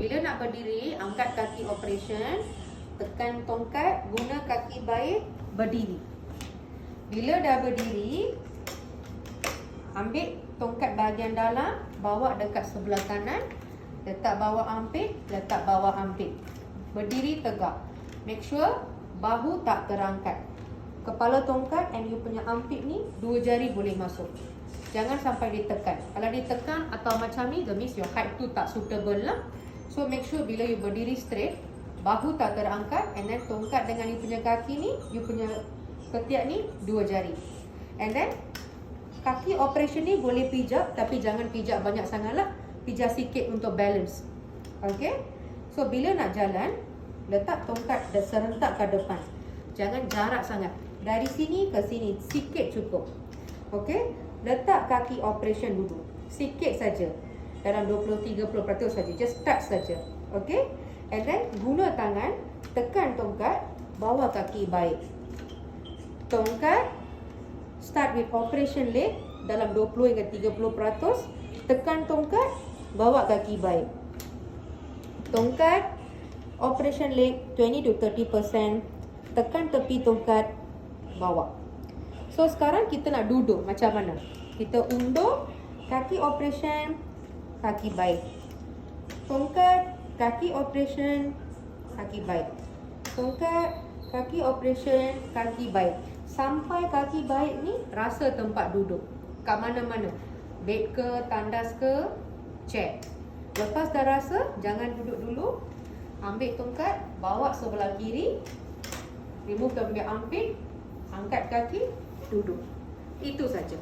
bila nak berdiri, angkat kaki operation, tekan tongkat, guna kaki baik, berdiri. Bila dah berdiri, ambil tongkat bahagian dalam, bawa dekat sebelah kanan, letak bawah armpit, letak bawah armpit. Berdiri tegak. Make sure bahu tak terangkat. Kepala tongkat and you punya armpit ni, 2 jari boleh masuk. Jangan sampai ditekan. Kalau ditekan atau macam ni, that means your height tu tak suitable lah. So make sure bila you berdiri straight, bahu tak terangkat, and then tongkat dengan you punya kaki ni, you punya ketiak ni 2 jari. And then kaki operation ni boleh pijak, tapi jangan pijak banyak sangat lah. Pijak sikit untuk balance. Okay. So bila nak jalan, letak tongkat dan serentak ke depan. Jangan jarak sangat. Dari sini ke sini, sikit cukup. Okay. Letak kaki operation dulu. Sikit saja. Dalam 20-30% saja. Just touch saja. Okay. And then guna tangan, tekan tongkat, bawa kaki baik. Tongkat, start with operation leg dalam 20 hingga 30%. Tekan tongkat, bawa kaki baik. Tongkat, operation leg 20 to 30%. Tekan tepi tongkat, bawa. So sekarang kita nak duduk macam mana? Kita undur, kaki operation, kaki baik. Tongkat, kaki operation, kaki baik. Tongkat, kaki operation, kaki baik. Sampai kaki baik ni rasa tempat duduk. Kat mana-mana. Bed ke, tandas ke, chair. Lepas dah rasa, jangan duduk dulu. Ambil tongkat, bawa sebelah kiri. Remove the armpit, angkat kaki, duduk. Itu saja.